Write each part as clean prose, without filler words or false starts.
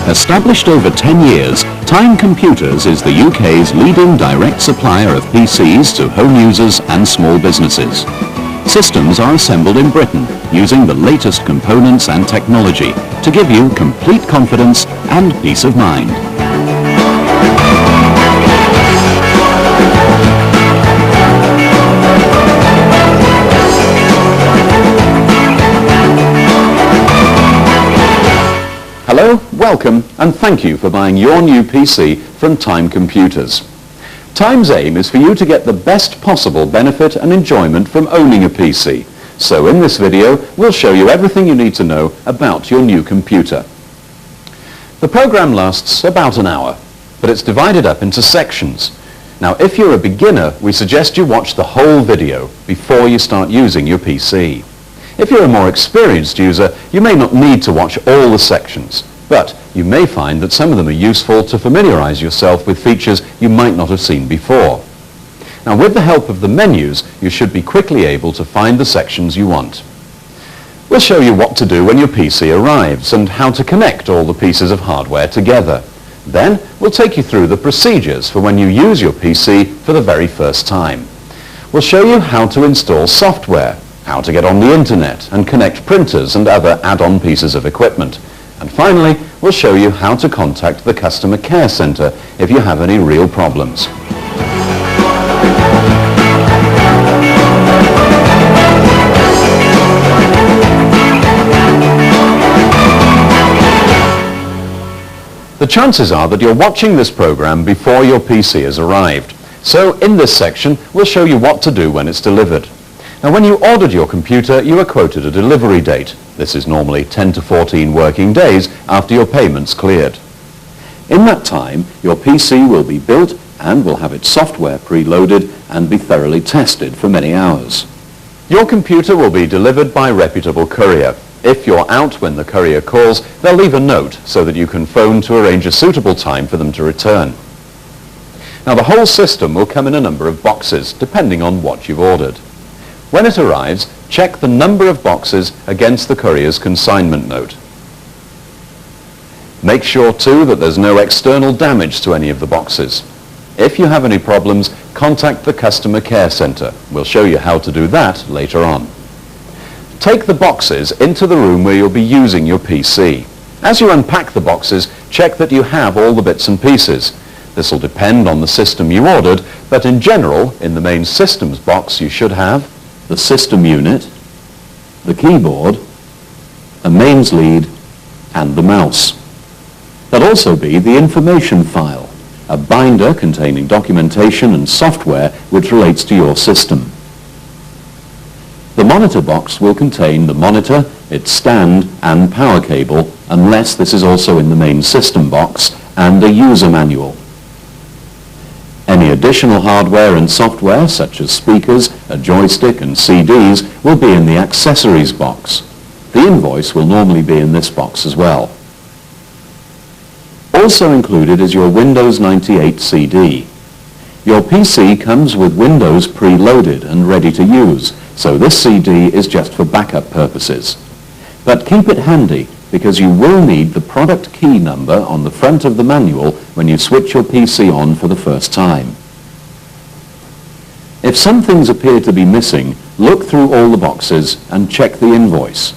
Established over 10 years, Time Computers is the UK's leading direct supplier of PCs to home users and small businesses. Systems are assembled in Britain using the latest components and technology to give you complete confidence and peace of mind. Hello, welcome, and thank you for buying your new PC from Time Computers. Time's aim is for you to get the best possible benefit and enjoyment from owning a PC. So in this video, we'll show you everything you need to know about your new computer. The program lasts about an hour, but it's divided up into sections. Now, if you're a beginner, we suggest you watch the whole video before you start using your PC. If you're a more experienced user, you may not need to watch all the sections, but you may find that some of them are useful to familiarize yourself with features you might not have seen before. Now, with the help of the menus, you should be quickly able to find the sections you want. We'll show you what to do when your PC arrives and how to connect all the pieces of hardware together. Then, we'll take you through the procedures for when you use your PC for the very first time. We'll show you how to install software, how to get on the internet and connect printers and other add-on pieces of equipment. And finally, we'll show you how to contact the customer care center if you have any real problems. The chances are that you're watching this program before your PC has arrived. So in this section, we'll show you what to do when it's delivered. Now, when you ordered your computer, you were quoted a delivery date. This is normally 10 to 14 working days after your payment's cleared. In that time, your PC will be built and will have its software preloaded and be thoroughly tested for many hours. Your computer will be delivered by a reputable courier. If you're out when the courier calls, they'll leave a note so that you can phone to arrange a suitable time for them to return. Now, the whole system will come in a number of boxes, depending on what you've ordered. When it arrives, check the number of boxes against the courier's consignment note. Make sure too that there's no external damage to any of the boxes. If you have any problems, contact the customer care center. We'll show you how to do that later on. Take the boxes into the room where you'll be using your PC. As you unpack the boxes, check that you have all the bits and pieces. This will depend on the system you ordered, but in general, in the main systems box you should have the system unit, the keyboard, a mains lead, and the mouse. There'll also be the information file, a binder containing documentation and software which relates to your system. The monitor box will contain the monitor, its stand, and power cable, unless this is also in the main system box, and a user manual. Any additional hardware and software, such as speakers, a joystick and CDs, will be in the accessories box. The invoice will normally be in this box as well. Also included is your Windows 98 CD. Your PC comes with Windows preloaded and ready to use, so this CD is just for backup purposes. But keep it handy, because you will need the product key number on the front of the manual when you switch your PC on for the first time. If some things appear to be missing, look through all the boxes and check the invoice.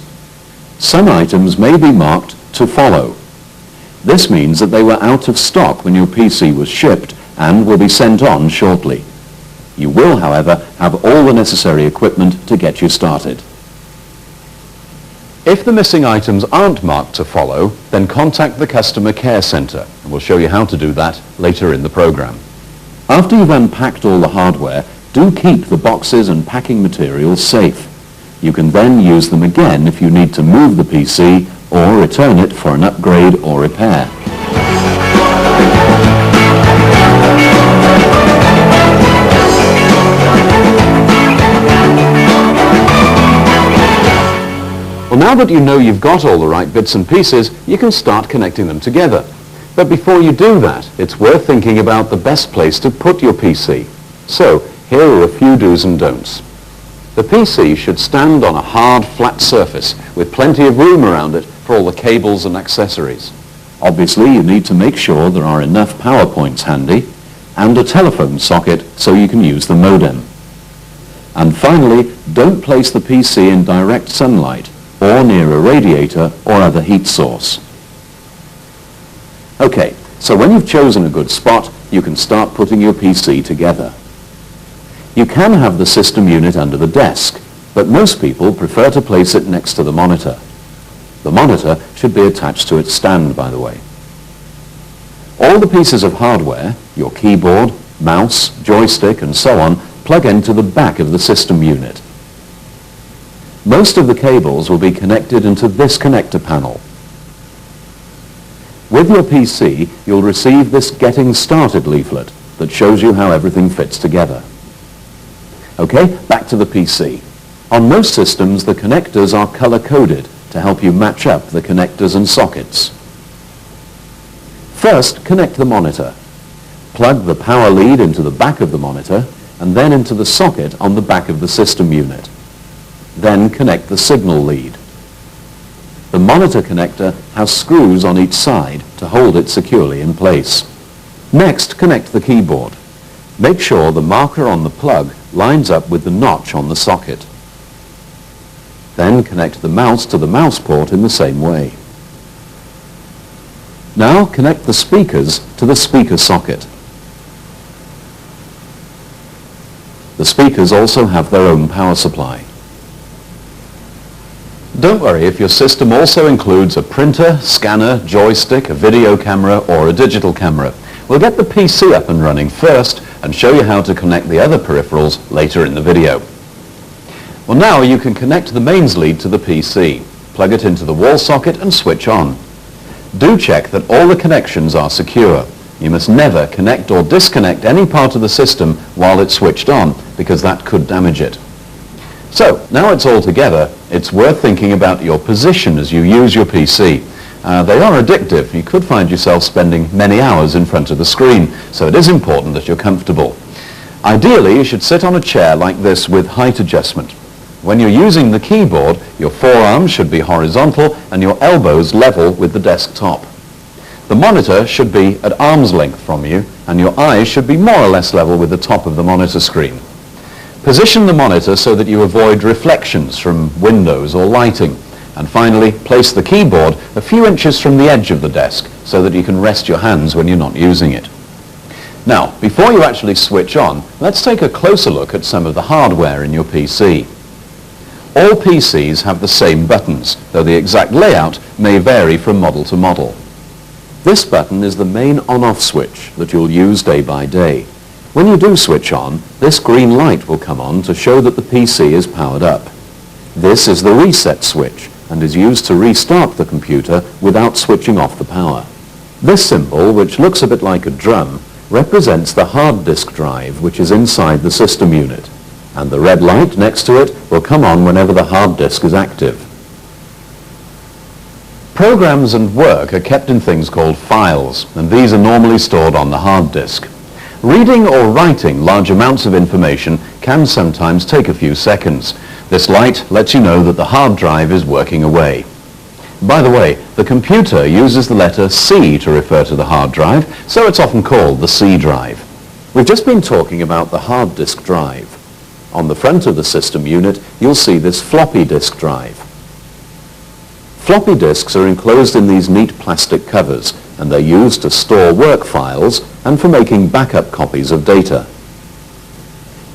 Some items may be marked to follow. This means that they were out of stock when your PC was shipped and will be sent on shortly. You will, however, have all the necessary equipment to get you started. If the missing items aren't marked to follow, then contact the customer care center, and we'll show you how to do that later in the program. After you've unpacked all the hardware, do keep the boxes and packing materials safe. You can then use them again if you need to move the PC or return it for an upgrade or repair. Well, now that you know you've got all the right bits and pieces, you can start connecting them together. But before you do that, it's worth thinking about the best place to put your PC. So, here are a few do's and don'ts. The PC should stand on a hard, flat surface with plenty of room around it for all the cables and accessories. Obviously, you need to make sure there are enough power points handy and a telephone socket so you can use the modem. And finally, don't place the PC in direct sunlight or near a radiator or other heat source. Okay, so when you've chosen a good spot, you can start putting your PC together. You can have the system unit under the desk, but most people prefer to place it next to the monitor. The monitor should be attached to its stand, by the way. All the pieces of hardware, your keyboard, mouse, joystick, and so on, plug into the back of the system unit. Most of the cables will be connected into this connector panel. With your PC, you'll receive this Getting Started leaflet that shows you how everything fits together. Okay, back to the PC. On most systems, the connectors are color-coded to help you match up the connectors and sockets. First, connect the monitor. Plug the power lead into the back of the monitor and then into the socket on the back of the system unit. Then connect the signal lead. The monitor connector has screws on each side to hold it securely in place. Next, connect the keyboard. Make sure the marker on the plug lines up with the notch on the socket. Then connect the mouse to the mouse port in the same way. Now connect the speakers to the speaker socket. The speakers also have their own power supply. Don't worry if your system also includes a printer, scanner, joystick, a video camera or a digital camera. We'll get the PC up and running first and show you how to connect the other peripherals later in the video. Well, now you can connect the mains lead to the PC. Plug it into the wall socket and switch on. Do check that all the connections are secure. You must never connect or disconnect any part of the system while it's switched on, because that could damage it. So, now it's all together, it's worth thinking about your position as you use your PC. They are addictive. You could find yourself spending many hours in front of the screen, so it is important that you're comfortable. Ideally, you should sit on a chair like this with height adjustment. When you're using the keyboard, your forearms should be horizontal and your elbows level with the desktop. The monitor should be at arm's length from you, and your eyes should be more or less level with the top of the monitor screen. Position the monitor so that you avoid reflections from windows or lighting. And finally, place the keyboard a few inches from the edge of the desk so that you can rest your hands when you're not using it. Now, before you actually switch on, let's take a closer look at some of the hardware in your PC. All PCs have the same buttons, though the exact layout may vary from model to model. This button is the main on-off switch that you'll use day by day. When you do switch on, this green light will come on to show that the PC is powered up. This is the reset switch and is used to restart the computer without switching off the power. This symbol, which looks a bit like a drum, represents the hard disk drive which is inside the system unit, and the red light next to it will come on whenever the hard disk is active. Programs and work are kept in things called files, and these are normally stored on the hard disk. Reading or writing large amounts of information can sometimes take a few seconds. This light lets you know that the hard drive is working away. By the way, the computer uses the letter C to refer to the hard drive, so it's often called the C drive. We've just been talking about the hard disk drive. On the front of the system unit, you'll see this floppy disk drive. Floppy disks are enclosed in these neat plastic covers, and they're used to store work files and for making backup copies of data.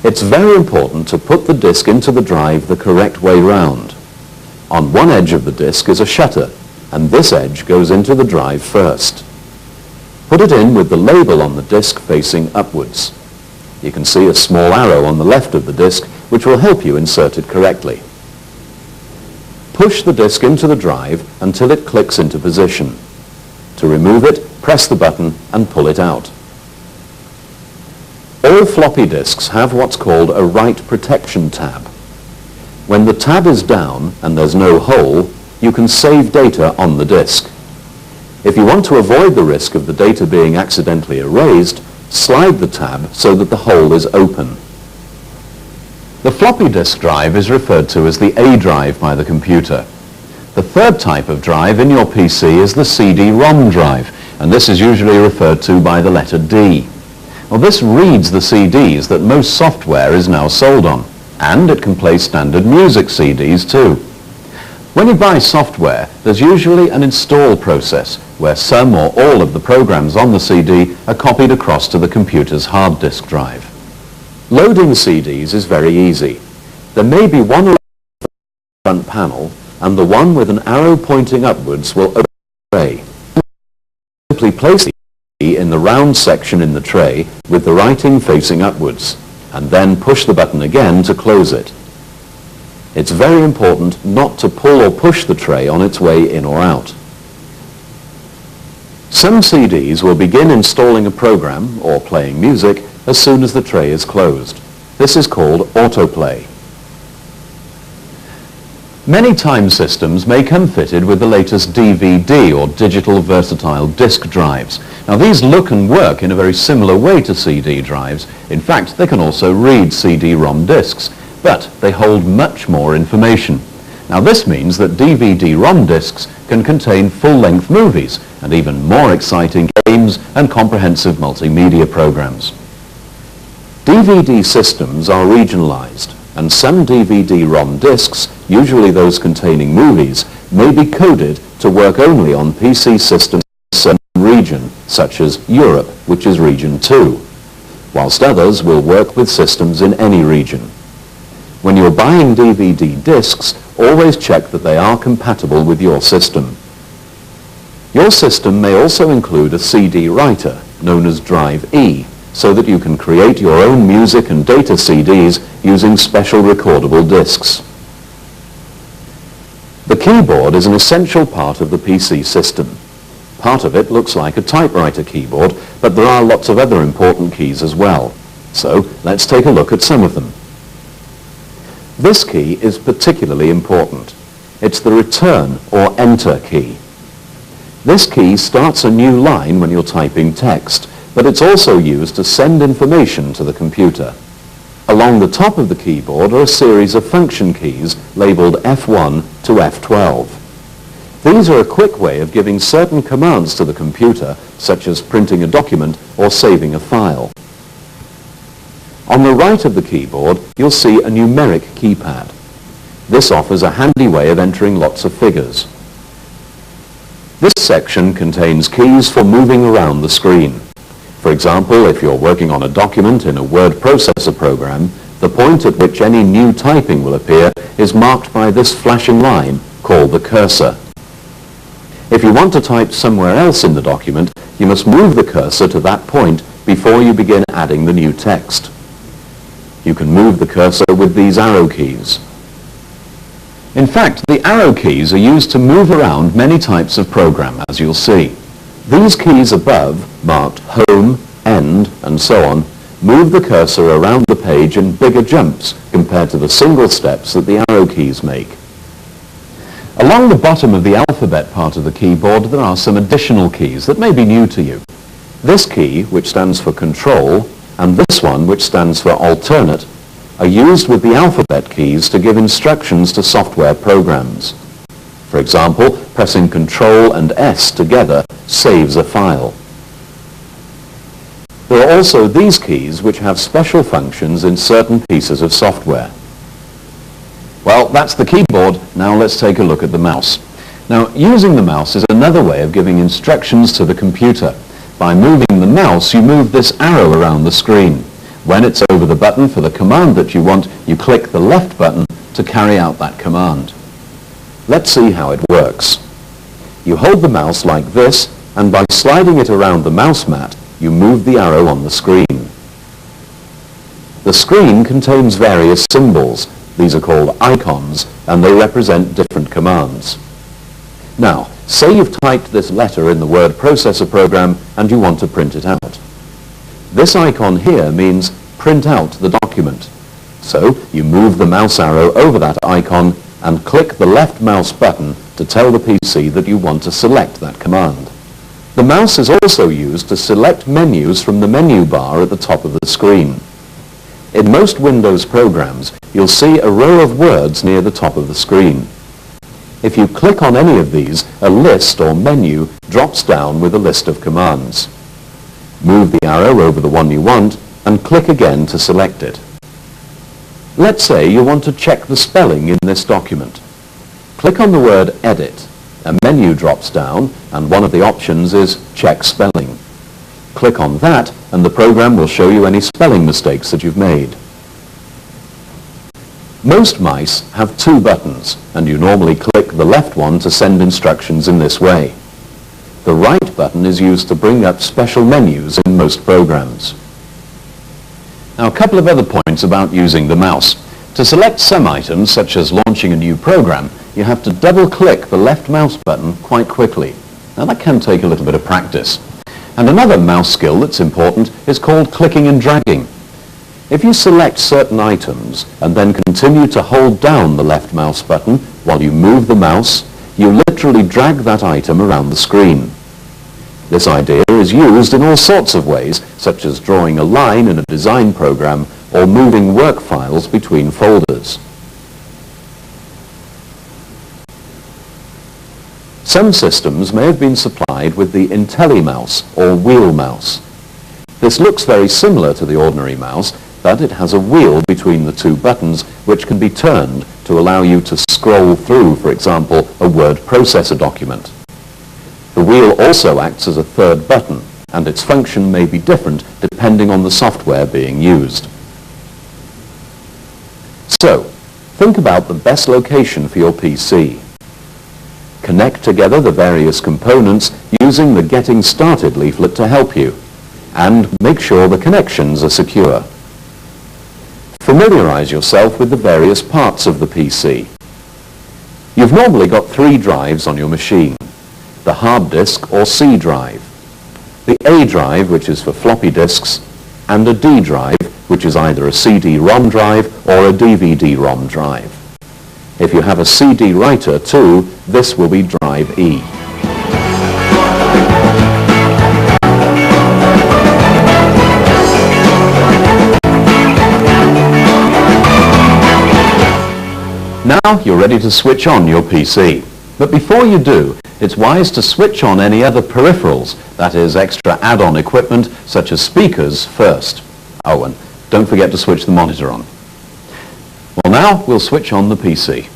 It's very important to put the disk into the drive the correct way round. On one edge of the disk is a shutter, and this edge goes into the drive first. Put it in with the label on the disk facing upwards. You can see a small arrow on the left of the disk which will help you insert it correctly. Push the disk into the drive until it clicks into position. To remove it, press the button and pull it out. All floppy disks have what's called a write protection tab. When the tab is down and there's no hole, you can save data on the disk. If you want to avoid the risk of the data being accidentally erased, slide the tab so that the hole is open. The floppy disk drive is referred to as the A drive by the computer. The third type of drive in your PC is the CD-ROM drive, and this is usually referred to by the letter D. Well, this reads the CDs that most software is now sold on, and it can play standard music CDs too. When you buy software, there's usually an install process where some or all of the programs on the CD are copied across to the computer's hard disk drive. Loading CDs is very easy. There may be one front panel, and the one with an arrow pointing upwards will open the tray. Simply place the CD in the round section in the tray with the writing facing upwards, and then push the button again to close it. It's very important not to pull or push the tray on its way in or out. Some CDs will begin installing a program or playing music as soon as the tray is closed. This is called autoplay. Many time systems may come fitted with the latest DVD or digital versatile disk drives. Now these look and work in a very similar way to CD drives. In fact, they can also read CD-ROM disks, but they hold much more information. Now this means that DVD-ROM disks can contain full-length movies and even more exciting games and comprehensive multimedia programs. DVD systems are regionalized, and some DVD-ROM disks, usually those containing movies, may be coded to work only on PC systems in a certain region, such as Europe, which is region 2, whilst others will work with systems in any region. When you're buying DVD discs, always check that they are compatible with your system. Your system may also include a CD writer, known as Drive E, so that you can create your own music and data CDs using special recordable discs. The keyboard is an essential part of the PC system. Part of it looks like a typewriter keyboard, but there are lots of other important keys as well. So let's take a look at some of them. This key is particularly important. It's the return or enter key. This key starts a new line when you're typing text, but it's also used to send information to the computer. Along the top of the keyboard are a series of function keys labeled F1 to F12. These are a quick way of giving certain commands to the computer, such as printing a document or saving a file. On the right of the keyboard, you'll see a numeric keypad. This offers a handy way of entering lots of figures. This section contains keys for moving around the screen. For example, if you're working on a document in a word processor program, the point at which any new typing will appear is marked by this flashing line called the cursor. If you want to type somewhere else in the document, you must move the cursor to that point before you begin adding the new text. You can move the cursor with these arrow keys. In fact, the arrow keys are used to move around many types of program, as you'll see. These keys above, marked Home, End, and so on, move the cursor around the page in bigger jumps compared to the single steps that the arrow keys make. Along the bottom of the alphabet part of the keyboard, there are some additional keys that may be new to you. This key, which stands for Control, and this one, which stands for Alternate, are used with the alphabet keys to give instructions to software programs. For example, pressing Ctrl and S together saves a file. There are also these keys which have special functions in certain pieces of software. Well, that's the keyboard. Now let's take a look at the mouse. Now, using the mouse is another way of giving instructions to the computer. By moving the mouse, you move this arrow around the screen. When it's over the button for the command that you want, you click the left button to carry out that command. Let's see how it works. You hold the mouse like this, and by sliding it around the mouse mat, you move the arrow on the screen. The screen contains various symbols. These are called icons, and they represent different commands. Now, say you've typed this letter in the word processor program and you want to print it out. This icon here means print out the document. So you move the mouse arrow over that icon and click the left mouse button to tell the PC that you want to select that command. The mouse is also used to select menus from the menu bar at the top of the screen. In most Windows programs, you'll see a row of words near the top of the screen. If you click on any of these, a list or menu drops down with a list of commands. Move the arrow over the one you want and click again to select it. Let's say you want to check the spelling in this document. Click on the word Edit. A menu drops down and one of the options is Check Spelling. Click on that and the program will show you any spelling mistakes that you've made. Most mice have two buttons and you normally click the left one to send instructions in this way. The right button is used to bring up special menus in most programs. Now, a couple of other points about using the mouse. To select some items, such as launching a new program, you have to double-click the left mouse button quite quickly. Now, that can take a little bit of practice. And another mouse skill that's important is called clicking and dragging. If you select certain items and then continue to hold down the left mouse button while you move the mouse, you literally drag that item around the screen. This idea is used in all sorts of ways, such as drawing a line in a design program or moving work files between folders. Some systems may have been supplied with the IntelliMouse or wheel mouse. This looks very similar to the ordinary mouse, but it has a wheel between the two buttons which can be turned to allow you to scroll through, for example, a word processor document. The wheel also acts as a third button, and its function may be different depending on the software being used. So, think about the best location for your PC. Connect together the various components using the Getting Started leaflet to help you, and make sure the connections are secure. Familiarize yourself with the various parts of the PC. You've normally got 3 drives on your machine: the hard disk or C drive, the A drive, which is for floppy disks, and a D drive, which is either a CD-ROM drive or a DVD-ROM drive. If you have a CD writer too, this will be drive E. Now you're ready to switch on your PC. But before you do, it's wise to switch on any other peripherals, that is, extra add-on equipment such as speakers, first. Oh, and don't forget to switch the monitor on. Well, now we'll switch on the PC.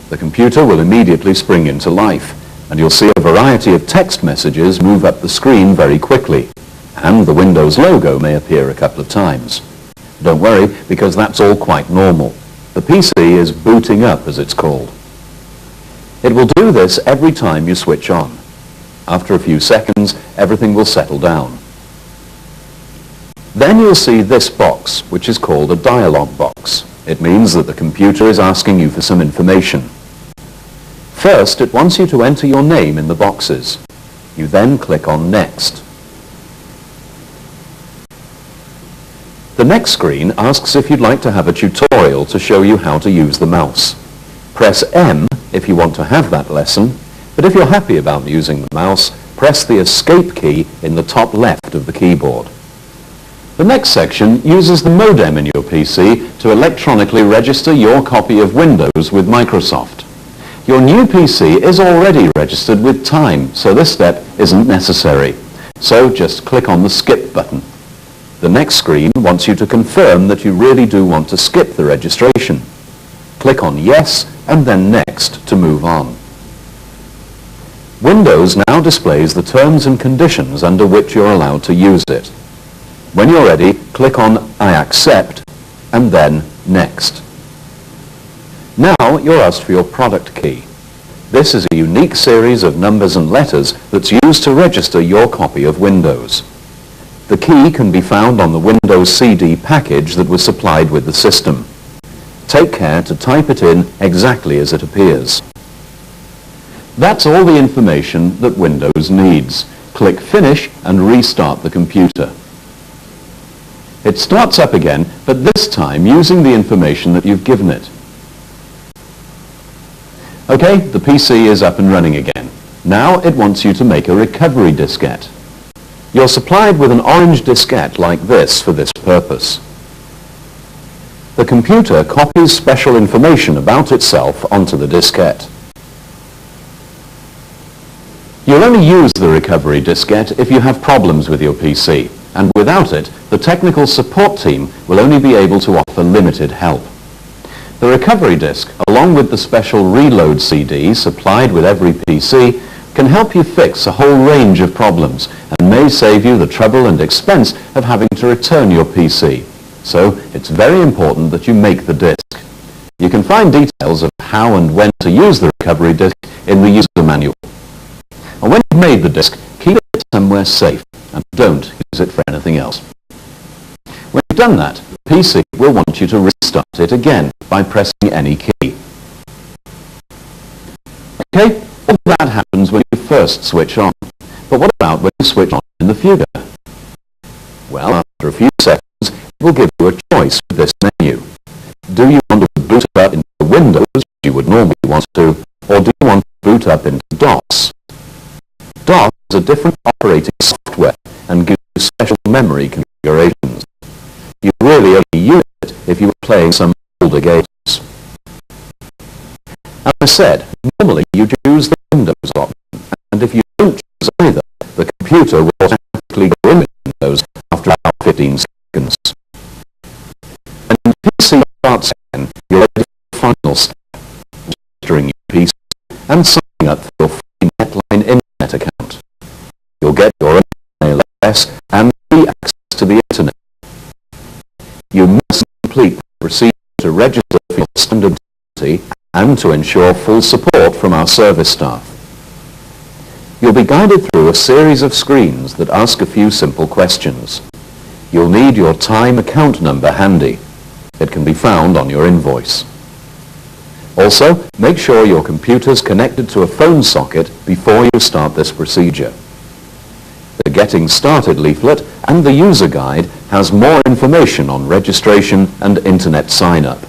The computer will immediately spring into life, and you'll see a variety of text messages move up the screen very quickly, and the Windows logo may appear a couple of times. Don't worry, because that's all quite normal. The PC is booting up, as it's called. It will do this every time you switch on. After a few seconds, everything will settle down. Then you'll see this box, which is called a dialog box. It means that the computer is asking you for some information. First, it wants you to enter your name in the boxes. You then click on Next. The next screen asks if you'd like to have a tutorial to show you how to use the mouse. Press M if you want to have that lesson, but if you're happy about using the mouse, press the Escape key in the top left of the keyboard. The next section uses the modem in your PC to electronically register your copy of Windows with Microsoft. Your new PC is already registered with Time, so this step isn't necessary. So just click on the Skip button. The next screen wants you to confirm that you really do want to skip the registration. Click on Yes and then Next to move on. Windows now displays the terms and conditions under which you're allowed to use it. When you're ready, click on I accept and then Next. Now you're asked for your product key. This is a unique series of numbers and letters that's used to register your copy of Windows. The key can be found on the Windows CD package that was supplied with the system. Take care to type it in exactly as it appears. That's all the information that Windows needs. Click Finish and restart the computer. It starts up again, but this time using the information that you've given it. Okay, the PC is up and running again. Now it wants you to make a recovery diskette. You're supplied with an orange diskette like this for this purpose. The computer copies special information about itself onto the diskette. You'll only use the recovery diskette if you have problems with your PC, and without it, the technical support team will only be able to offer limited help. The recovery disk, along with the special reload CD supplied with every PC, can help you fix a whole range of problems and may save you the trouble and expense of having to return your PC. So it's very important that you make the disk. You can find details of how and when to use the recovery disk in the user manual. And when you've made the disk, keep it somewhere safe and don't use it for anything else. When you've done that, the PC will want you to restart it again by pressing any key. Okay, all that happens when you first switch on. But what about when you switch on in the future? Well, after a few seconds, it will give you a choice with this menu. Do you want to boot up into Windows, as you would normally want to, or do you want to boot up into DOS? DOS is a different operating software and gives you special memory configurations. You really only use it if you were playing some older games. As I said, normally you choose the Windows option, and if you don't choose either, the computer will automatically go into Windows after about 15 seconds. And when the PC starts again, you're ready for the final step, registering your PC and signing up for your free Netline Internet account. You'll get your own email address and free access to the Internet. You must complete the procedure to register for your standard identity and to ensure full support from our service staff. You'll be guided through a series of screens that ask a few simple questions. You'll need your Time account number handy. It can be found on your invoice. Also, make sure your computer's connected to a phone socket before you start this procedure. The Getting Started leaflet and the user guide has more information on registration and Internet sign-up.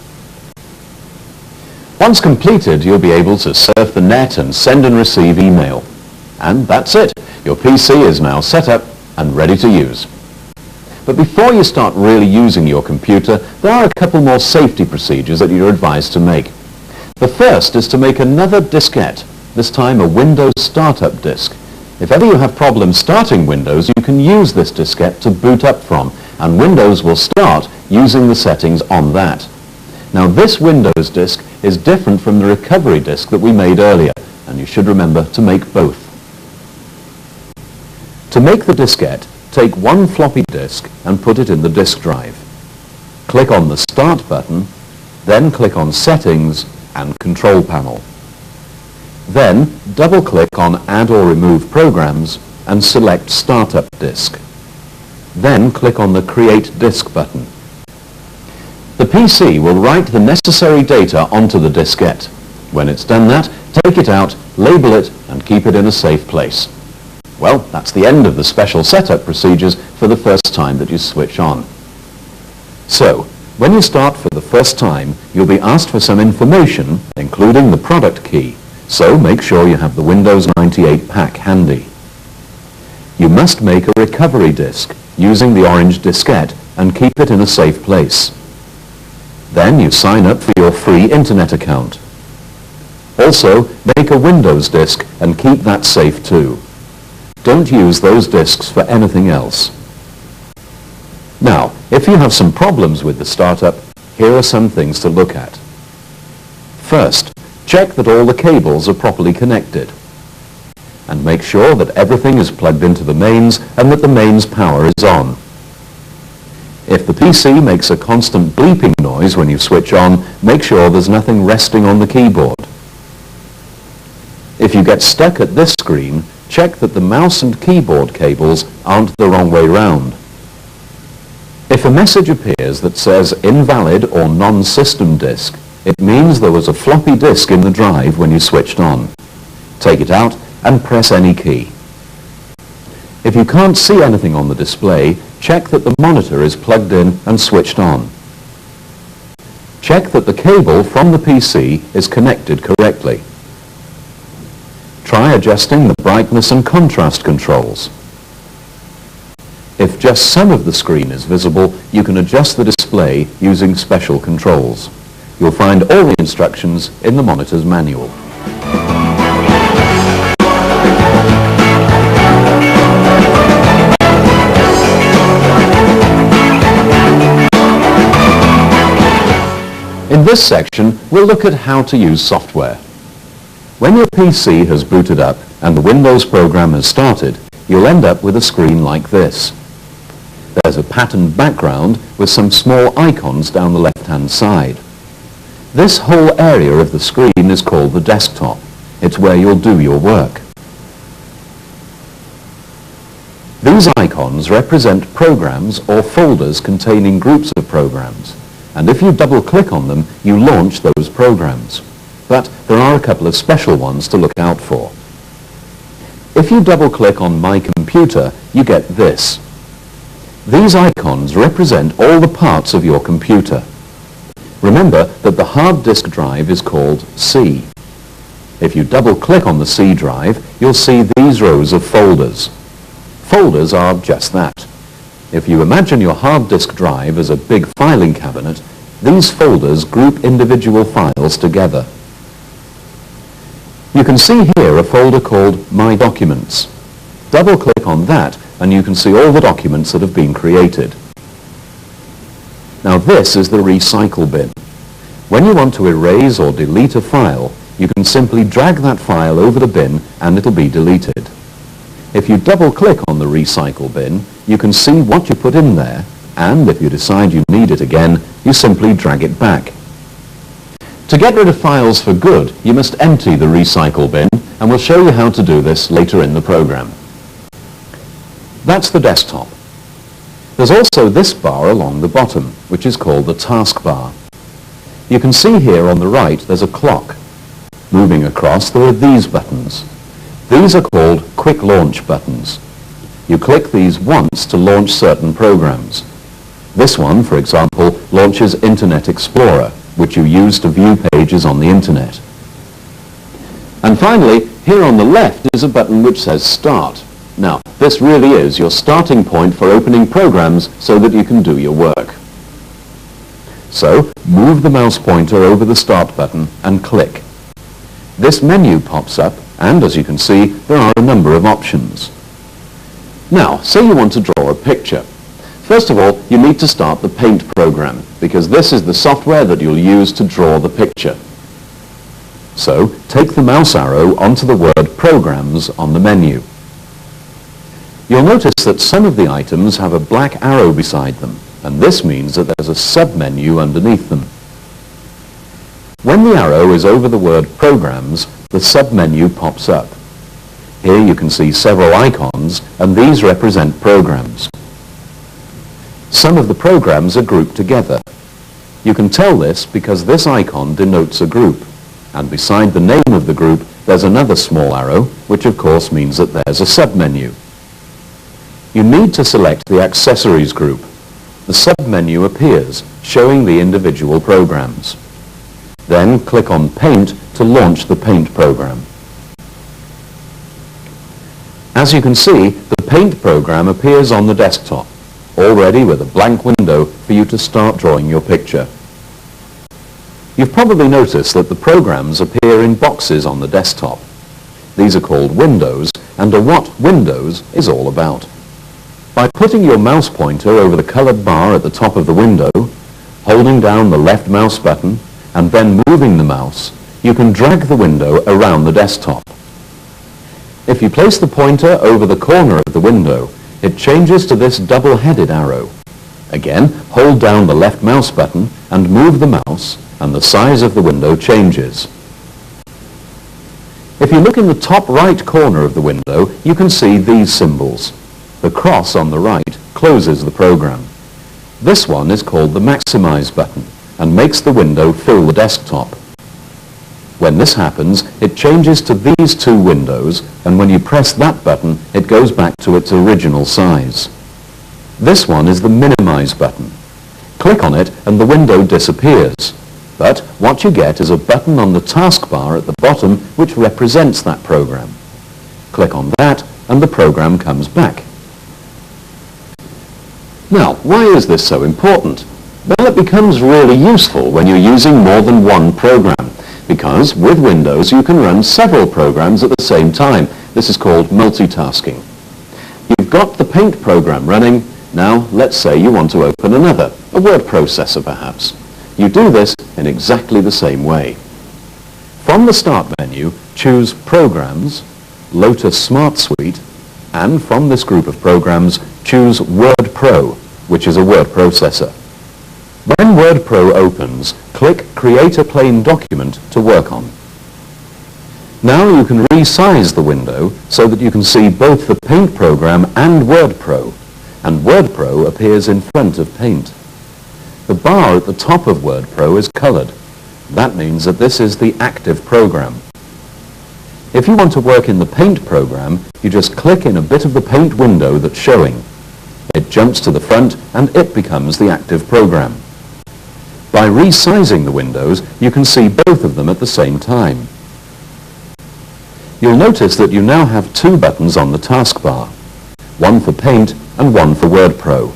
Once completed, you'll be able to surf the net and send and receive email. And that's it. Your PC is now set up and ready to use. But before you start really using your computer, there are a couple more safety procedures that you're advised to make. The first is to make another diskette, this time a Windows startup disk. If ever you have problems starting Windows, you can use this diskette to boot up from, and Windows will start using the settings on that. Now this Windows disk is different from the recovery disk that we made earlier, and you should remember to make both. To make the diskette, take one floppy disk and put it in the disk drive. Click on the Start button, then click on Settings and Control Panel. Then double-click on Add or Remove Programs and select Startup Disk. Then click on the Create Disk button. The PC will write the necessary data onto the diskette. When it's done that, take it out, label it, and keep it in a safe place. Well, that's the end of the special setup procedures for the first time that you switch on. So, when you start for the first time, you'll be asked for some information, including the product key, so make sure you have the Windows 98 pack handy. You must make a recovery disk using the orange diskette and keep it in a safe place. Then you sign up for your free Internet account. Also, make a Windows disk and keep that safe too. Don't use those disks for anything else. Now, if you have some problems with the startup, here are some things to look at. First, check that all the cables are properly connected. And make sure that everything is plugged into the mains and that the mains power is on. If the PC makes a constant bleeping noise when you switch on, make sure there's nothing resting on the keyboard. If you get stuck at this screen, check that the mouse and keyboard cables aren't the wrong way round. If a message appears that says invalid or non-system disk, it means there was a floppy disk in the drive when you switched on. Take it out and press any key. If you can't see anything on the display, check that the monitor is plugged in and switched on. Check that the cable from the PC is connected correctly. Try adjusting the brightness and contrast controls. If just some of the screen is visible, you can adjust the display using special controls. You'll find all the instructions in the monitor's manual. In this section, we'll look at how to use software. When your PC has booted up and the Windows program has started, you'll end up with a screen like this. There's a patterned background with some small icons down the left-hand side. This whole area of the screen is called the desktop. It's where you'll do your work. These icons represent programs or folders containing groups of programs. And if you double-click on them, you launch those programs. But there are a couple of special ones to look out for. If you double-click on My Computer, you get this. These icons represent all the parts of your computer. Remember that the hard disk drive is called C. If you double-click on the C drive, you'll see these rows of folders. Folders are just that. If you imagine your hard disk drive as a big filing cabinet, these folders group individual files together. You can see here a folder called My Documents. Double-click on that and you can see all the documents that have been created. Now this is the recycle bin. When you want to erase or delete a file, you can simply drag that file over the bin and it'll be deleted. If you double-click on the recycle bin, you can see what you put in there, and if you decide you need it again, you simply drag it back. To get rid of files for good, you must empty the recycle bin, and we'll show you how to do this later in the program. That's the desktop. There's also this bar along the bottom, which is called the taskbar. You can see here on the right there's a clock. Moving across, there are these buttons. These are called quick launch buttons. You click these once to launch certain programs. This one, for example, launches Internet Explorer, which you use to view pages on the Internet. And finally, here on the left is a button which says Start. Now, this really is your starting point for opening programs so that you can do your work. So, move the mouse pointer over the Start button and click. This menu pops up, and as you can see, there are a number of options. Now, say you want to draw a picture. First of all, you need to start the Paint program, because this is the software that you'll use to draw the picture. So, take the mouse arrow onto the word Programs on the menu. You'll notice that some of the items have a black arrow beside them, and this means that there's a sub-menu underneath them. When the arrow is over the word Programs, the sub-menu pops up. Here you can see several icons, and these represent programs. Some of the programs are grouped together. You can tell this because this icon denotes a group, and beside the name of the group there's another small arrow, which of course means that there's a sub-menu. You need to select the Accessories group. The sub-menu appears, showing the individual programs. Then click on Paint to launch the Paint program. As you can see, the Paint program appears on the desktop, already with a blank window for you to start drawing your picture. You've probably noticed that the programs appear in boxes on the desktop. These are called windows, and are what Windows is all about. By putting your mouse pointer over the colored bar at the top of the window, holding down the left mouse button, and then moving the mouse, you can drag the window around the desktop. If you place the pointer over the corner of the window, it changes to this double-headed arrow. Again, hold down the left mouse button and move the mouse, and the size of the window changes. If you look in the top right corner of the window, you can see these symbols. The cross on the right closes the program. This one is called the Maximize button and makes the window fill the desktop. When this happens, it changes to these two windows, and when you press that button, it goes back to its original size. This one is the Minimize button. Click on it and the window disappears. But what you get is a button on the taskbar at the bottom which represents that program. Click on that and the program comes back. Now, why is this so important? Well, it becomes really useful when you're using more than one program, because with Windows you can run several programs at the same time. This is called multitasking. You've got the Paint program running. Now, let's say you want to open another, a word processor perhaps. You do this in exactly the same way. From the Start menu, choose Programs, Lotus Smart Suite, and from this group of programs, choose Word Pro, which is a word processor. When Word Pro opens, click Create a Plain Document to work on. Now you can resize the window so that you can see both the Paint program and Word Pro, and Word Pro appears in front of Paint. The bar at the top of Word Pro is colored. That means that this is the active program. If you want to work in the Paint program, you just click in a bit of the Paint window that's showing. It jumps to the front and it becomes the active program. By resizing the windows, you can see both of them at the same time. You'll notice that you now have two buttons on the taskbar, one for Paint and one for Word Pro.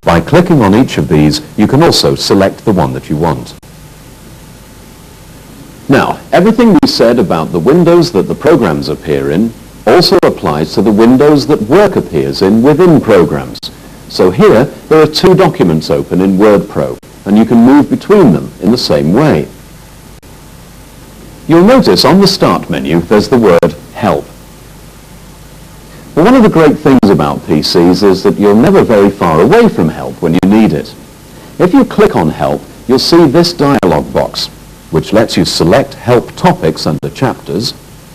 By clicking on each of these, you can also select the one that you want. Now, everything we said about the windows that the programs appear in also applies to the windows that work appears in within programs. So here, there are two documents open in Word Pro, and you can move between them in the same way. You'll notice on the Start menu, there's the word Help. Well, one of the great things about PCs is that you're never very far away from help when you need it. If you click on Help, you'll see this dialog box, which lets you select help topics under chapters,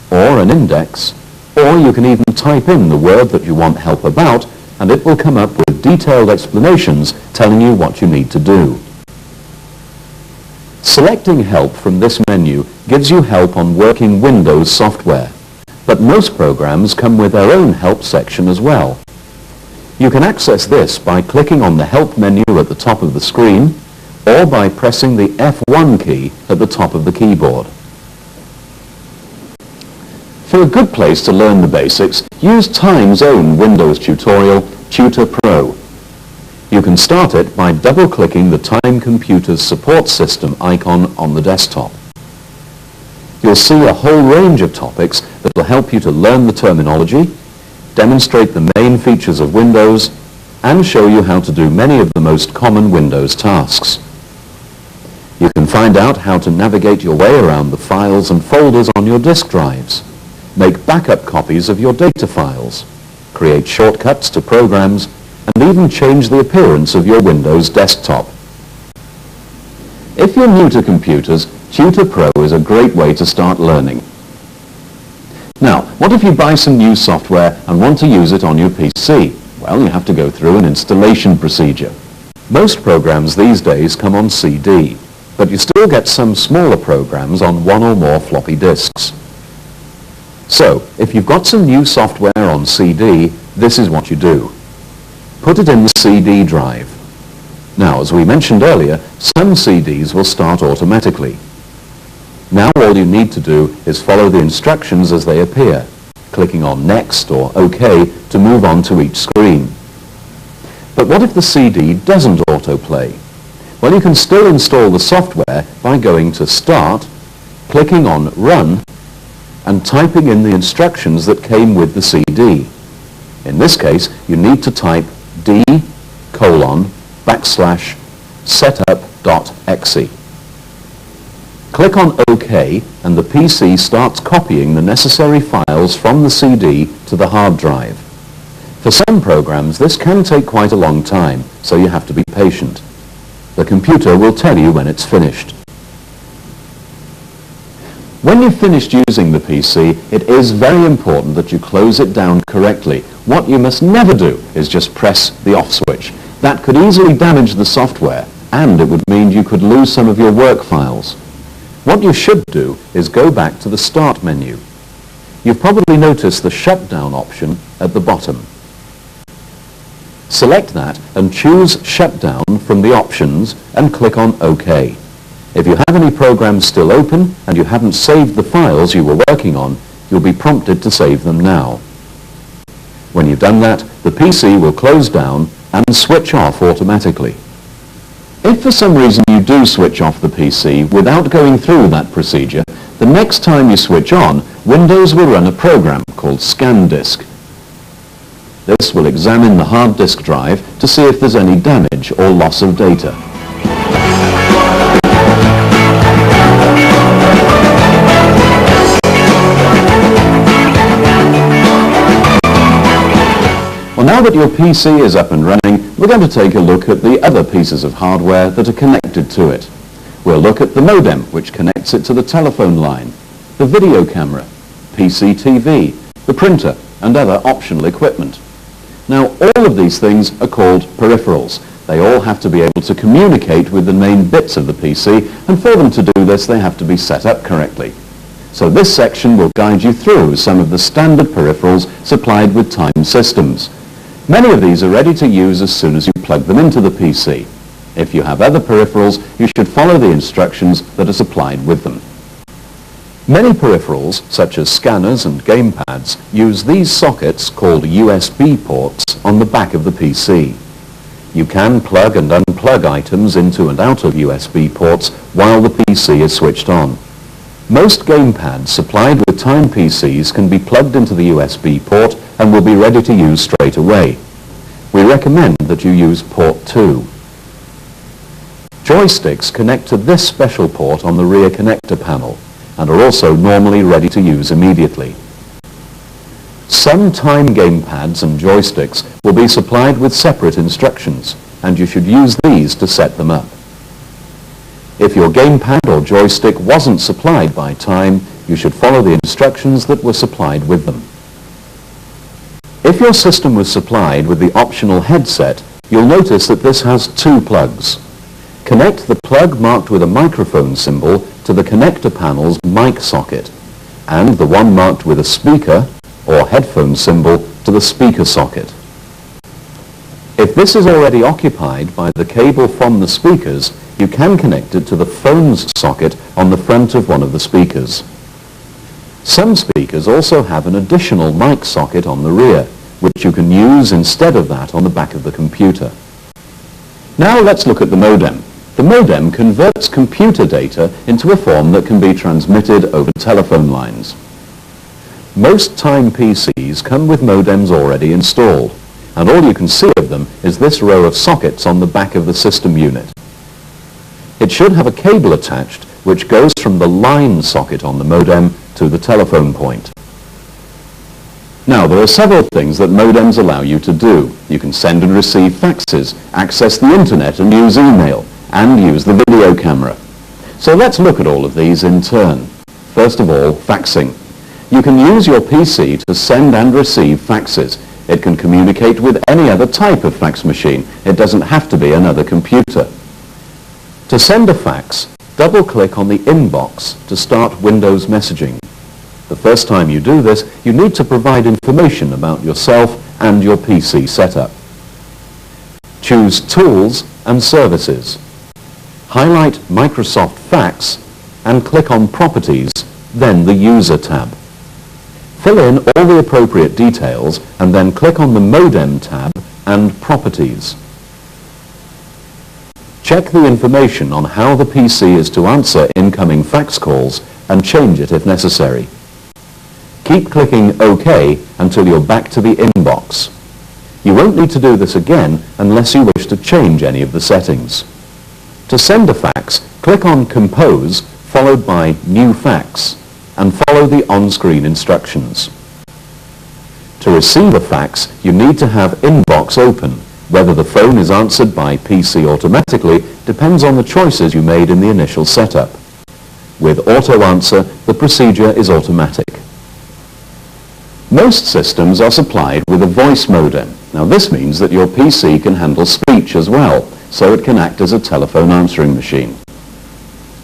or an index, or you can even type in the word that you want help about, and it will come up with detailed explanations telling you what you need to do. Selecting Help from this menu gives you help on working Windows software, but most programs come with their own Help section as well. You can access this by clicking on the Help menu at the top of the screen, or by pressing the F1 key at the top of the keyboard. For a good place to learn the basics, use Time's own Windows tutorial, Tutor Pro. You can start it by double-clicking the Time Computer's support system icon on the desktop. You'll see a whole range of topics that will help you to learn the terminology, demonstrate the main features of Windows, and show you how to do many of the most common Windows tasks. You can find out how to navigate your way around the files and folders on your disk drives, make backup copies of your data files, create shortcuts to programs, and even change the appearance of your Windows desktop. If you're new to computers, Tutor Pro is a great way to start learning. Now, what if you buy some new software and want to use it on your PC? Well, you have to go through an installation procedure. Most programs these days come on CD, but you still get some smaller programs on one or more floppy disks. So, if you've got some new software on CD, this is what you do. Put it in the CD drive. Now, as we mentioned earlier, some CDs will start automatically. Now all you need to do is follow the instructions as they appear, clicking on Next or OK to move on to each screen. But what if the CD doesn't autoplay? Well, you can still install the software by going to Start, clicking on Run, and typing in the instructions that came with the CD. In this case, you need to type d:/setup.exe. Click on OK and the PC starts copying the necessary files from the CD to the hard drive. For some programs this can take quite a long time, so you have to be patient. The computer will tell you when it's finished. When you've finished using the PC, it is very important that you close it down correctly. What you must never do is just press the off switch. That could easily damage the software, and it would mean you could lose some of your work files. What you should do is go back to the Start menu. You've probably noticed the Shutdown option at the bottom. Select that and choose Shutdown from the options and click on OK. If you have any programs still open and you haven't saved the files you were working on, you'll be prompted to save them now. When you've done that, the PC will close down and switch off automatically. If for some reason you do switch off the PC without going through that procedure, the next time you switch on, Windows will run a program called ScanDisk. This will examine the hard disk drive to see if there's any damage or loss of data. Well, now that your PC is up and running, we're going to take a look at the other pieces of hardware that are connected to it. We'll look at the modem, which connects it to the telephone line, the video camera, PC TV, the printer, and other optional equipment. Now, all of these things are called peripherals. They all have to be able to communicate with the main bits of the PC, and for them to do this, they have to be set up correctly. So this section will guide you through some of the standard peripherals supplied with Time systems. Many of these are ready to use as soon as you plug them into the PC. If you have other peripherals, you should follow the instructions that are supplied with them. Many peripherals, such as scanners and gamepads, use these sockets called USB ports on the back of the PC. You can plug and unplug items into and out of USB ports while the PC is switched on. Most gamepads supplied with Time PCs can be plugged into the USB port and will be ready to use straight away. We recommend that you use port 2. Joysticks connect to this special port on the rear connector panel and are also normally ready to use immediately. Some Time gamepads and joysticks will be supplied with separate instructions, and you should use these to set them up. If your gamepad or joystick wasn't supplied by Time, you should follow the instructions that were supplied with them. If your system was supplied with the optional headset, you'll notice that this has two plugs. Connect the plug marked with a microphone symbol to the connector panel's mic socket, and the one marked with a speaker or headphone symbol to the speaker socket. If this is already occupied by the cable from the speakers, you can connect it to the phone's socket on the front of one of the speakers. Some speakers also have an additional mic socket on the rear, which you can use instead of that on the back of the computer. Now let's look at the modem. The modem converts computer data into a form that can be transmitted over telephone lines. Most Time PCs come with modems already installed, and all you can see of them is this row of sockets on the back of the system unit. It should have a cable attached which goes from the line socket on the modem to the telephone point. Now, there are several things that modems allow you to do. You can send and receive faxes, access the internet and use email, and use the video camera. So let's look at all of these in turn. First of all, faxing. You can use your PC to send and receive faxes. It can communicate with any other type of fax machine. It doesn't have to be another computer. To send a fax, double-click on the inbox to start Windows messaging. The first time you do this, you need to provide information about yourself and your PC setup. Choose Tools and Services. Highlight Microsoft Fax and click on Properties, then the User tab. Fill in all the appropriate details and then click on the Modem tab and Properties. Check the information on how the PC is to answer incoming fax calls and change it if necessary. Keep clicking OK until you're back to the inbox. You won't need to do this again unless you wish to change any of the settings. To send a fax, click on Compose followed by New Fax and follow the on-screen instructions. To receive a fax, you need to have Inbox open. Whether the phone is answered by PC automatically depends on the choices you made in the initial setup. With Auto Answer, the procedure is automatic. Most systems are supplied with a voice modem. Now this means that your PC can handle speech as well, so it can act as a telephone answering machine.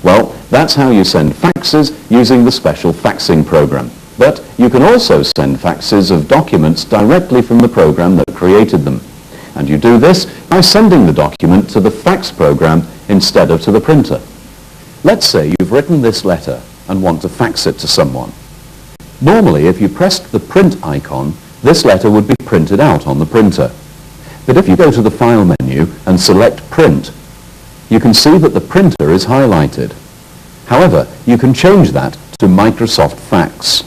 Well, that's how you send faxes using the special faxing program. But you can also send faxes of documents directly from the program that created them. And you do this by sending the document to the fax program instead of to the printer. Let's say you've written this letter and want to fax it to someone. Normally, if you pressed the print icon, this letter would be printed out on the printer. But if you go to the File menu and select Print, you can see that the printer is highlighted. However, you can change that to Microsoft Fax.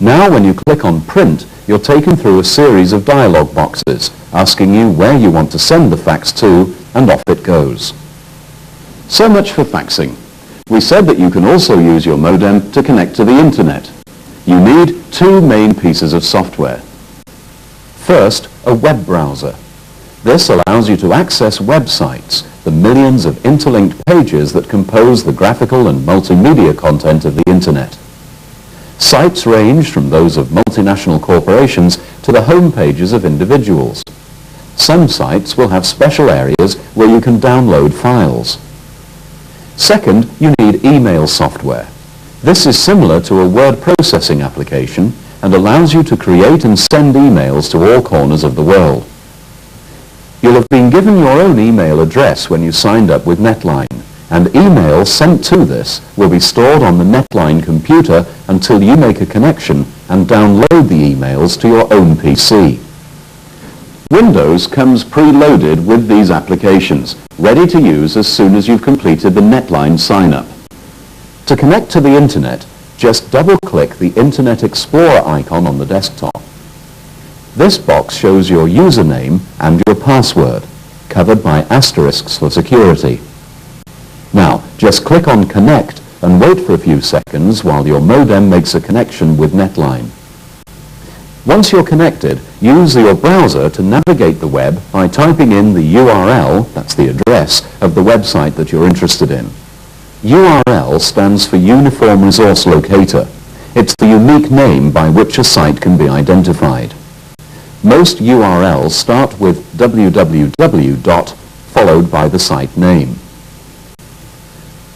Now when you click on Print, you're taken through a series of dialog boxes asking you where you want to send the fax to, and off it goes. So much for faxing. We said that you can also use your modem to connect to the internet. You need two main pieces of software. First, a web browser. This allows you to access websites, the millions of interlinked pages that compose the graphical and multimedia content of the internet. Sites range from those of multinational corporations to the home pages of individuals. Some sites will have special areas where you can download files. Second, you need email software. This is similar to a word processing application and allows you to create and send emails to all corners of the world. You'll have been given your own email address when you signed up with Netline, and emails sent to this will be stored on the Netline computer until you make a connection and download the emails to your own PC. Windows comes preloaded with these applications, ready to use as soon as you've completed the Netline sign-up. To connect to the Internet, just double-click the Internet Explorer icon on the desktop. This box shows your username and your password, covered by asterisks for security. Now, just click on Connect and wait for a few seconds while your modem makes a connection with Netline. Once you're connected, use your browser to navigate the web by typing in the URL, that's the address, of the website that you're interested in. URL stands for Uniform Resource Locator. It's the unique name by which a site can be identified. Most URLs start with www. Followed by the site name.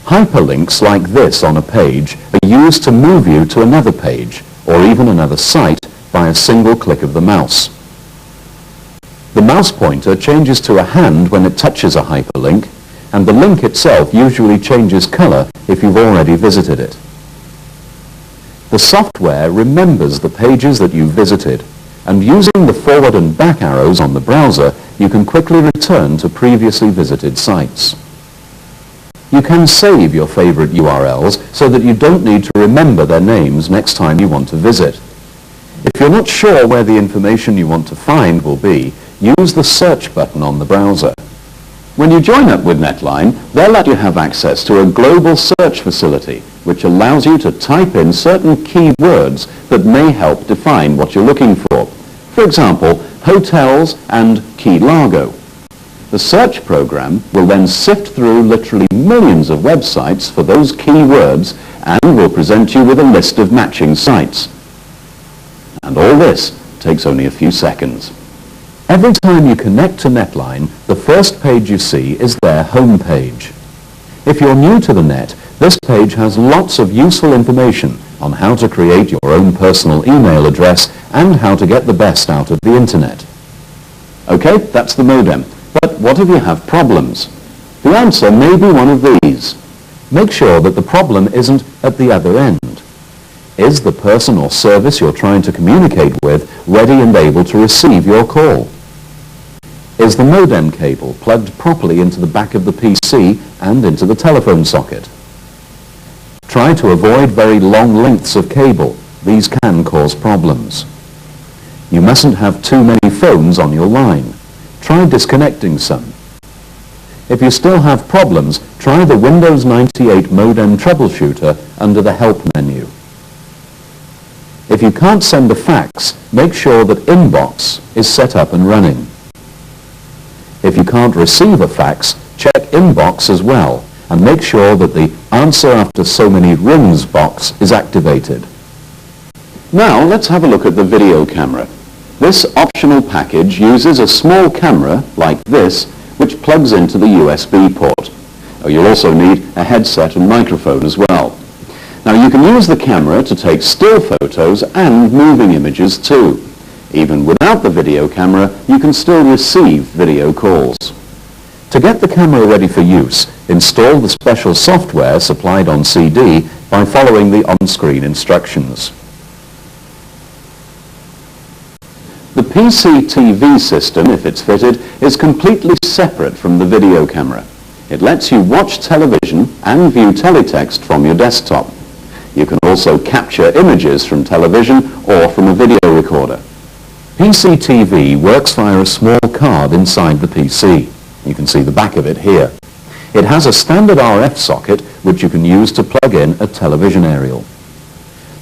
Hyperlinks like this on a page are used to move you to another page or even another site by a single click of the mouse. The mouse pointer changes to a hand when it touches a hyperlink, and the link itself usually changes color if you've already visited it. The software remembers the pages that you've visited, and using the forward and back arrows on the browser, you can quickly return to previously visited sites. You can save your favorite URLs so that you don't need to remember their names next time you want to visit. If you're not sure where the information you want to find will be, use the search button on the browser. When you join up with Netline, they'll let you have access to a global search facility, which allows you to type in certain keywords that may help define what you're looking for. For example, hotels and Key Largo. The search program will then sift through literally millions of websites for those keywords and will present you with a list of matching sites. And all this takes only a few seconds. Every time you connect to Netline, the first page you see is their home page. If you're new to the net, this page has lots of useful information on how to create your own personal email address and how to get the best out of the internet. Okay, that's the modem. But what if you have problems? The answer may be one of these. Make sure that the problem isn't at the other end. Is the person or service you're trying to communicate with ready and able to receive your call? Is the modem cable plugged properly into the back of the PC and into the telephone socket? Try to avoid very long lengths of cable. These can cause problems. You mustn't have too many phones on your line. Try disconnecting some. If you still have problems, try the Windows 98 modem troubleshooter under the Help menu. If you can't send a fax, make sure that Inbox is set up and running. If you can't receive a fax, check Inbox as well, and make sure that the Answer After So Many Rings box is activated. Now let's have a look at the video camera. This optional package uses a small camera, like this, which plugs into the USB port. You'll also need a headset and microphone as well. Now you can use the camera to take still photos and moving images too. Even without the video camera, you can still receive video calls. To get the camera ready for use, install the special software supplied on CD by following the on-screen instructions. The PC TV system, if it's fitted, is completely separate from the video camera. It lets you watch television and view teletext from your desktop. You can also capture images from television or from a video recorder. PC TV works via a small card inside the PC. You can see the back of it here. It has a standard RF socket which you can use to plug in a television aerial.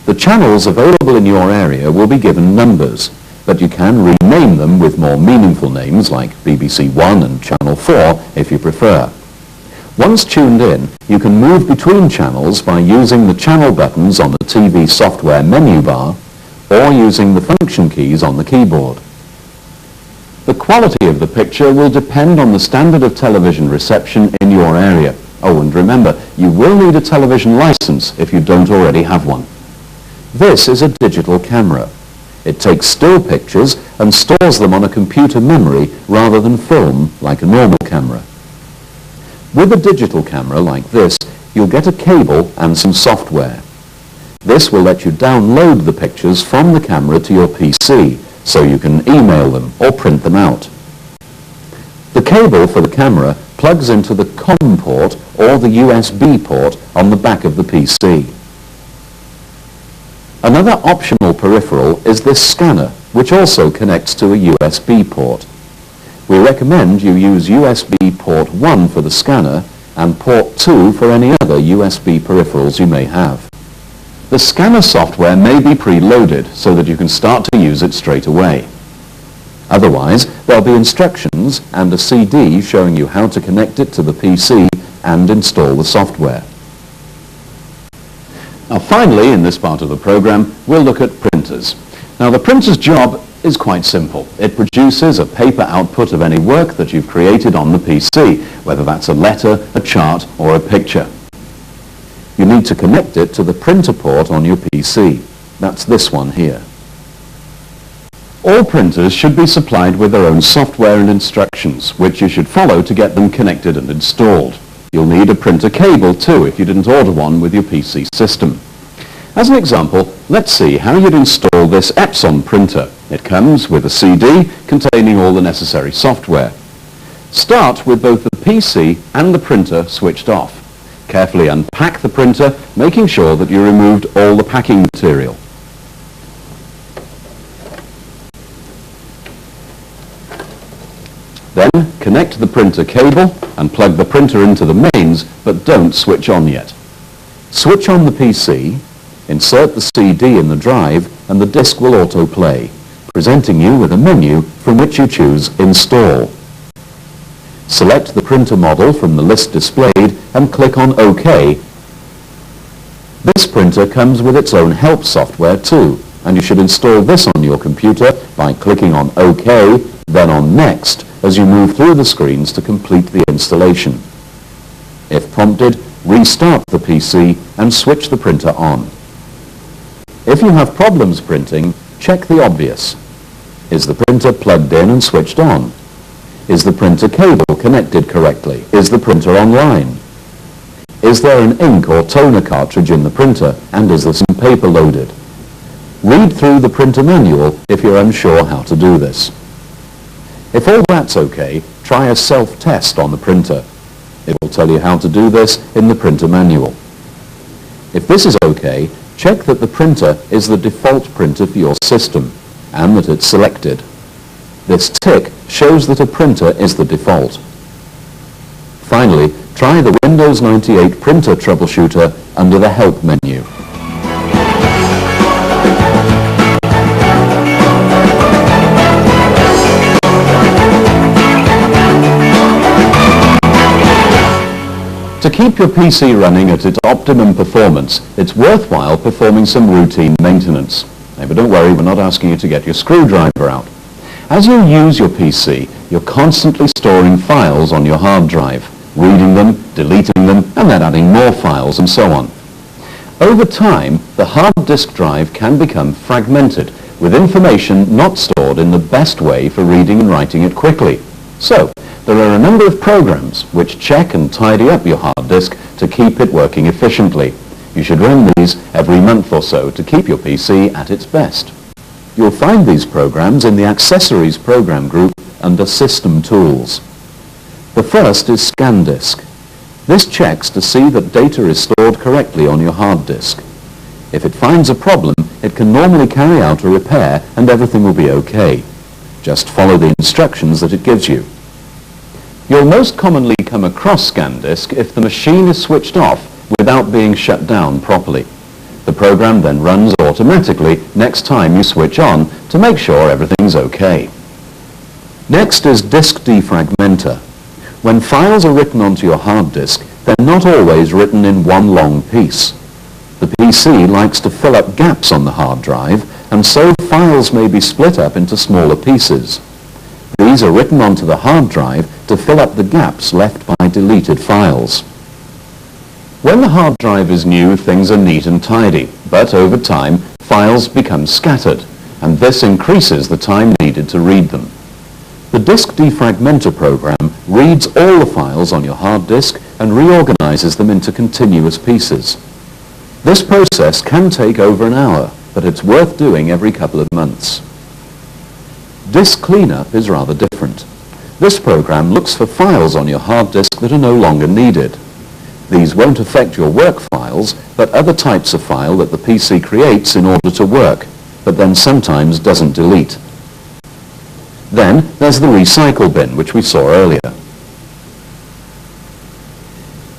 The channels available in your area will be given numbers, but you can rename them with more meaningful names like BBC One and Channel 4 if you prefer. Once tuned in, you can move between channels by using the channel buttons on the TV software menu bar or using the function keys on the keyboard. The quality of the picture will depend on the standard of television reception in your area. Oh, and remember, you will need a television license if you don't already have one. This is a digital camera. It takes still pictures and stores them on a computer memory rather than film like a normal camera. With a digital camera like this, you'll get a cable and some software. This will let you download the pictures from the camera to your PC, so you can email them or print them out. The cable for the camera plugs into the COM port or the USB port on the back of the PC. Another optional peripheral is this scanner, which also connects to a USB port. We recommend you use USB port 1 for the scanner and port 2 for any other USB peripherals you may have. The scanner software may be preloaded so that you can start to use it straight away. Otherwise, there'll be instructions and a CD showing you how to connect it to the PC and install the software. Now finally, in this part of the program, we'll look at printers. Now the printer's job is quite simple. It produces a paper output of any work that you've created on the PC, whether that's a letter, a chart, or a picture. You need to connect it to the printer port on your PC. That's this one here. All printers should be supplied with their own software and instructions, which you should follow to get them connected and installed. You'll need a printer cable too if you didn't order one with your PC system. As an example, let's see how you'd install this Epson printer. It comes with a CD containing all the necessary software. Start with both the PC and the printer switched off. Carefully unpack the printer, making sure that you removed all the packing material. Then connect the printer cable and plug the printer into the mains, but don't switch on yet. Switch on the PC, insert the CD in the drive, and the disc will autoplay, presenting you with a menu from which you choose Install. Select the printer model from the list displayed and click on OK. This printer comes with its own help software too, and you should install this on your computer by clicking on OK, then on Next, as you move through the screens to complete the installation. If prompted, restart the PC and switch the printer on. If you have problems printing, check the obvious. Is the printer plugged in and switched on? Is the printer cable connected correctly? Is the printer online? Is there an ink or toner cartridge in the printer, and is there some paper loaded? Read through the printer manual if you're unsure how to do this. If all that's okay, try a self-test on the printer. It will tell you how to do this in the printer manual. If this is okay, check that the printer is the default printer for your system and that it's selected. This tick shows that a printer is the default. Finally, try the Windows 98 printer troubleshooter under the Help menu. To keep your PC running at its optimum performance, it's worthwhile performing some routine maintenance. Now, but don't worry, we're not asking you to get your screwdriver out. As you use your PC, you're constantly storing files on your hard drive, reading them, deleting them, and then adding more files and so on. Over time, the hard disk drive can become fragmented, with information not stored in the best way for reading and writing it quickly. So, there are a number of programs which check and tidy up your hard disk to keep it working efficiently. You should run these every month or so to keep your PC at its best. You'll find these programs in the Accessories program group under System Tools. The first is ScanDisk. This checks to see that data is stored correctly on your hard disk. If it finds a problem, it can normally carry out a repair and everything will be okay. Just follow the instructions that it gives you. You'll most commonly come across ScanDisk if the machine is switched off without being shut down properly. The program then runs automatically next time you switch on to make sure everything's okay. Next is Disk Defragmenter. When files are written onto your hard disk, they're not always written in one long piece. The PC likes to fill up gaps on the hard drive, and so files may be split up into smaller pieces. These are written onto the hard drive to fill up the gaps left by deleted files. When the hard drive is new, things are neat and tidy, but over time, files become scattered, and this increases the time needed to read them. The Disk Defragmenter program reads all the files on your hard disk and reorganizes them into continuous pieces. This process can take over an hour, but it's worth doing every couple of months. Disk Cleanup is rather different. This program looks for files on your hard disk that are no longer needed. These won't affect your work files, but other types of file that the PC creates in order to work, but then sometimes doesn't delete. Then there's the recycle bin, which we saw earlier.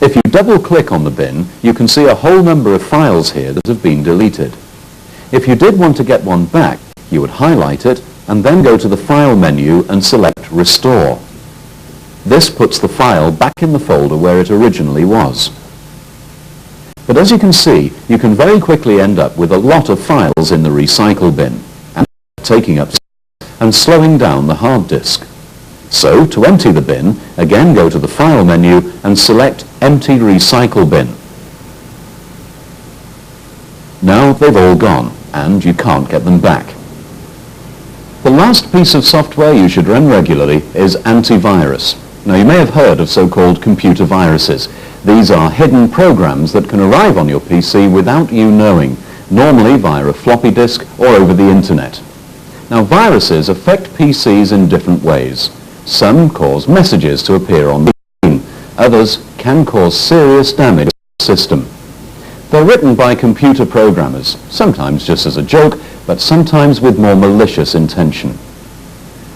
If you double-click on the bin, you can see a whole number of files here that have been deleted. If you did want to get one back, you would highlight it and then go to the File menu and select Restore. This puts the file back in the folder where it originally was. But as you can see, you can very quickly end up with a lot of files in the recycle bin, and taking up and slowing down the hard disk. So, to empty the bin, again go to the File menu and select Empty Recycle Bin. Now they've all gone, and you can't get them back. The last piece of software you should run regularly is antivirus. Now, you may have heard of so-called computer viruses. These are hidden programs that can arrive on your PC without you knowing, normally via a floppy disk or over the internet. Now, viruses affect PCs in different ways. Some cause messages to appear on the screen. Others can cause serious damage to the system. They're written by computer programmers, sometimes just as a joke, but sometimes with more malicious intention.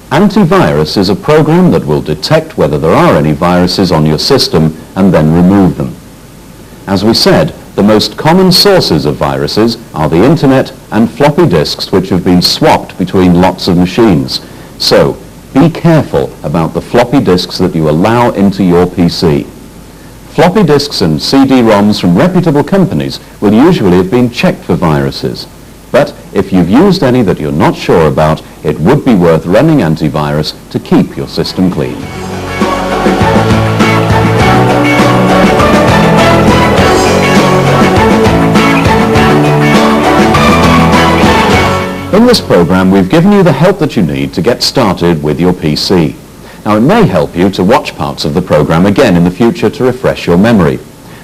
Antivirus is a program that will detect whether there are any viruses on your system and then remove them. As we said, the most common sources of viruses are the internet and floppy disks which have been swapped between lots of machines. So, be careful about the floppy disks that you allow into your PC. Floppy disks and CD-ROMs from reputable companies will usually have been checked for viruses. But if you've used any that you're not sure about, it would be worth running antivirus to keep your system clean. In this program, we've given you the help that you need to get started with your PC. Now, it may help you to watch parts of the program again in the future to refresh your memory.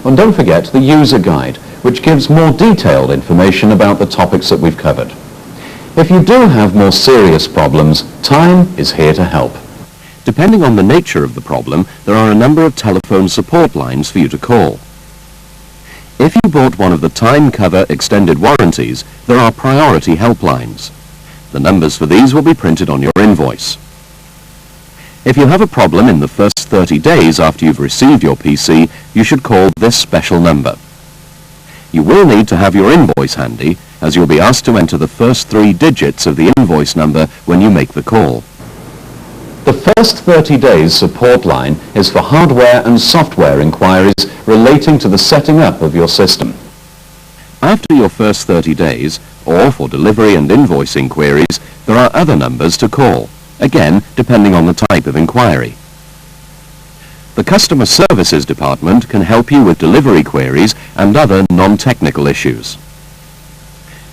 And don't forget the user guide, which gives more detailed information about the topics that we've covered. If you do have more serious problems, Time is here to help. Depending on the nature of the problem, there are a number of telephone support lines for you to call. If you bought one of the Time Cover extended warranties, there are priority helplines. The numbers for these will be printed on your invoice. If you have a problem in the first 30 days after you've received your PC, you should call this special number. You will need to have your invoice handy, as you'll be asked to enter the first 3 digits of the invoice number when you make the call. The first 30 days support line is for hardware and software inquiries relating to the setting up of your system. After your first 30 days, or for delivery and invoice inquiries, there are other numbers to call, again depending on the type of inquiry. The Customer Services Department can help you with delivery queries and other non-technical issues.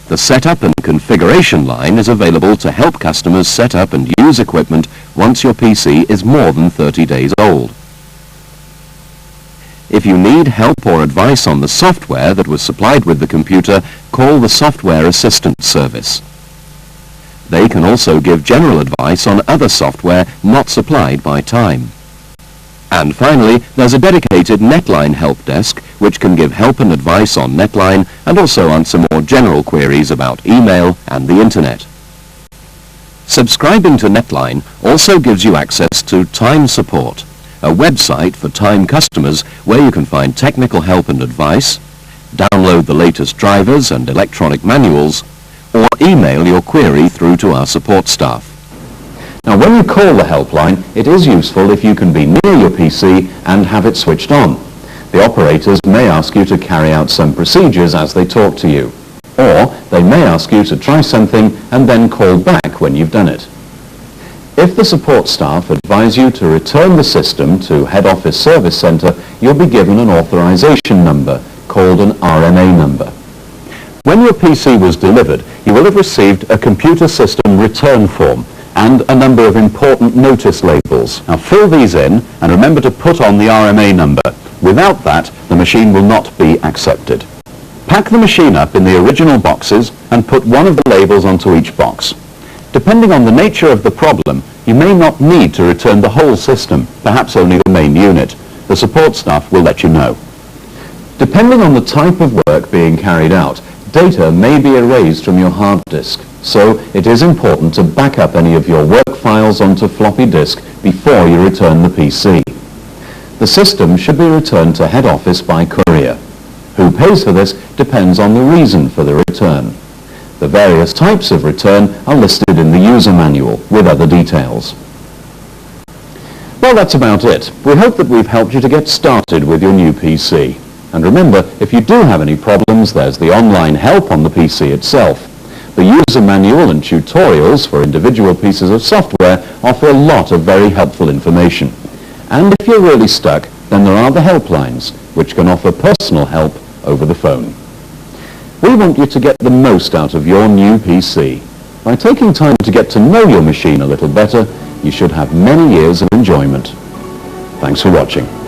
The Setup and Configuration line is available to help customers set up and use equipment once your PC is more than 30 days old. If you need help or advice on the software that was supplied with the computer, call the Software Assistance Service. They can also give general advice on other software not supplied by Time. And finally, there's a dedicated Netline help desk which can give help and advice on Netline and also answer more general queries about email and the Internet. Subscribing to Netline also gives you access to Time Support, a website for Time customers where you can find technical help and advice, download the latest drivers and electronic manuals, or email your query through to our support staff. Now, when you call the helpline, it is useful if you can be near your PC and have it switched on. The operators may ask you to carry out some procedures as they talk to you, or they may ask you to try something and then call back when you've done it. If the support staff advise you to return the system to Head Office Service Centre, you'll be given an authorization number called an RMA number. When your PC was delivered, you will have received a computer system return form and a number of important notice labels. Now fill these in and remember to put on the RMA number. Without that, the machine will not be accepted. Pack the machine up in the original boxes and put one of the labels onto each box. Depending on the nature of the problem, you may not need to return the whole system, perhaps only the main unit. The support staff will let you know. Depending on the type of work being carried out, data may be erased from your hard disk, so it is important to back up any of your work files onto floppy disk before you return the PC. The system should be returned to head office by courier. Who pays for this depends on the reason for the return. The various types of return are listed in the user manual with other details. Well, that's about it. We hope that we've helped you to get started with your new PC. And remember, if you do have any problems, there's the online help on the PC itself. The user manual and tutorials for individual pieces of software offer a lot of very helpful information. And if you're really stuck, then there are the helplines, which can offer personal help over the phone. We want you to get the most out of your new PC. By taking time to get to know your machine a little better, you should have many years of enjoyment. Thanks for watching.